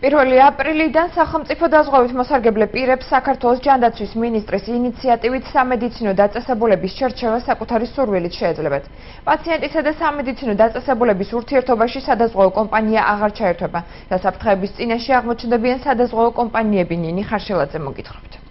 პირველი აპრილიდან სახელმწიფო დაზღვევით მოსარგებლე პირებს საქართველოს ჯანდაცვის მინისტრის ინიციატივით სამედიცინო დაწესებულების შერჩევა საკუთარი სურვილით შეეძლებათ. პაციენტისა და სამედიცინო დაწესებულების ურთიერთობაში სადაზღვევო კომპანია აღარ ჩაერთვება. დასაფრთხეების წინაშე აღმოჩნდებიან სადაზღვევო კომპანიები. ნინი ხარშელაძე მოგითხრობთ.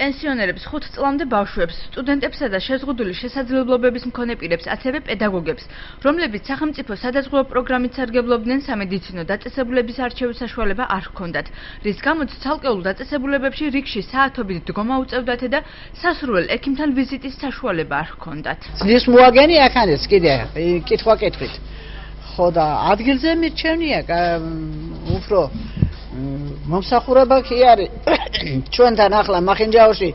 პენსიონერებს, 5 წლამდე ბავშვებს, სტუდენტებსა და შეზღუდული შესაძლებლობების მქონე პირებს, ასევე პედაგოგებს, რომლებიც სახელმწიფო სადაზღვევო პროგრამით სარგებლობდნენ სამედიცინო დაწესებულების არჩევის საშუალება არ ჰქონდათ, რის გამოც ცალკეულ დაწესებულებებში რიგში საათობით დგომა უწევდათ და სასურველ ექიმთან ვიზიტის საშუალება არ ჰქონდათ. ძლის მოაგენი ახანეს კიდე კითხვა კითხვით. ხო და ადგილზე მირჩევნია უფრო მომსახურება კი არის ჩვენთან ახლა მახინჯაურში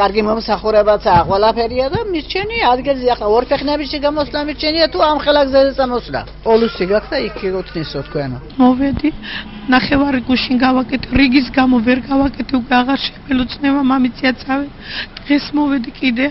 კარგი მომსახურებაცაა ყველაფერია და მირჩენია ადგილზე ახლა ორფეხნებიში გამოსვლა მირჩენია თუ ამ ხელა გზაზე წამოსვლა პოლუსი გაქვს და იქ გიგოთნისო თქვენო მოვედი ნახევარი გუშინ გავაკეთე რიგის გამო ვერ გავაკეთე უკვე აღარ შემელოცნება მამიცია წავე დღეს მოვედი კიდე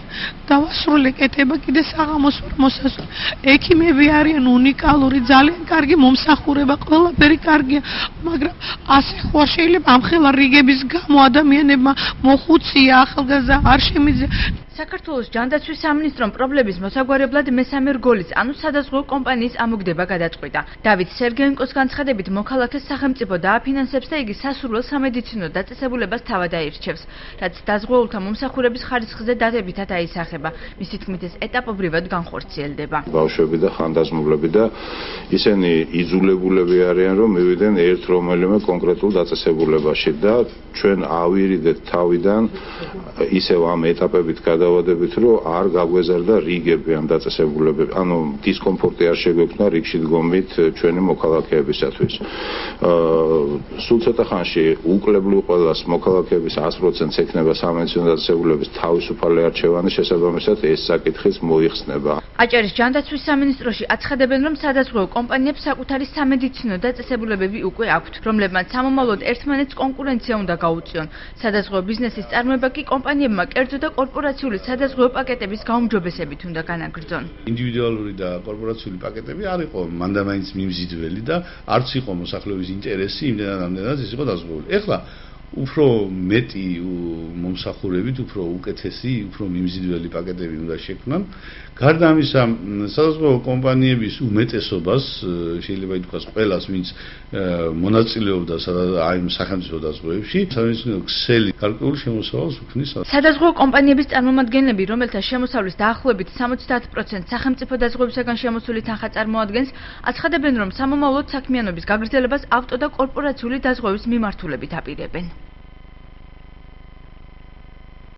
დავასრულე კეთება კიდე საღამოს ვერ მოსასვლე ექიმები არიან უნიკალური ძალიან კარგი მომსახურება ყველაფერი კარგია მაგრამ ასე ხო შეიძლება ამ ხელა რიგების გამო ადამიანებმა მოხუცია ახალგაზრდა არ შემიძლია საქართველოს ჯანდაცვის სამინისტრომ პრობლემის მოსაგვარებლად მესამე რგოლის, ანუ სადაზღვევო კომპანიის ამოგდება გადაწყვიტა. დავით სერგეენკოს განცხადებით, მოქალაქეს სახელმწიფო დააფინანსებს და იგი სასურველ სამედიცინო დაწესებულებას თავად აირჩევს, რაც დაზღვეულთა მომსახურების ხარისხზე დადებითად აისახება. მისი თქმით, ეს ეტაპობრივად განხორციელდება. ბავშვები და ხანდაზმულები და ისინი იძულებულები არიან, რომ მივიდნენ ერთ რომელიმე კონკრეტულ დაწესებულებაში და ჩვენ ავირიდეთ თავიდან ისევ ამ ეტაპებით გადავადებით, რომ არ გაგვეზარდა რიგები ამ დაწესებულებები, ანუ დისკომფორტი არ შეგვექმნა რიგში დგომით ჩვენი მოქალაქეებისათვის. სულ ცოტა ხანში უკლებლივ ყველას მოქალაქეების 100%-ს ექნება სამედიცინო დაწესებულების თავისუფალი არჩევანი, შესაბამისად ეს საკითხიც მოიხსნება. აჭარის ჯანდაცვის სამინისტროში აცხადებენ, რომ სადაზღვევო კომპანიებს საკუთარი სამედიცინო დაწესებულებები უკვე აქვთ, რომლებმაც სამომავლოდ ერთმანეთს კონკურენცია უნდა გაუწიონ. სადაზღვევო ბიზნესის წარმოება კი კომპანიებმა კერძო და კორპორაციული სადაზღვევო პაკეტების გაუმჯობესებით უნდა განაგრძონ. ინდივიდუალური და კორპორაციული პაკეტები არ იყო მანდამაინც მიმზიდველი და არც იყო მოსახლეობის ინტერესი იმდენად ამდენად ის იყო დაზღვეული. ეხლა უფრო მეტი მომსახურებით, უფრო უკეთესი, უფრო მიმზიდველი პაკეტები უნდა შექმნან. გარდა ამისა, სადაზღვევო კომპანიების უმეტესობას შეიძლება ითქვას ყველას, ვინც მონაწილეობდა აი სახელმწიფო დაზღვევებში, სამედიცინო ქსელი გარკვეულ შემოსავალს უქმნის. სადაზღვევო კომპანიების წარმომადგენლები, რომელთა შემოსავლის დაახლოებით 70% სახელმწიფო დაზღვევისაგან შემოსული თანხა წარმოადგენს, აცხადებენ, რომ სამომავლოდ საქმიანობის გაგრძელებას ავტო და კორპორაციული დაზღვევის მიმართულებით აპირებენ.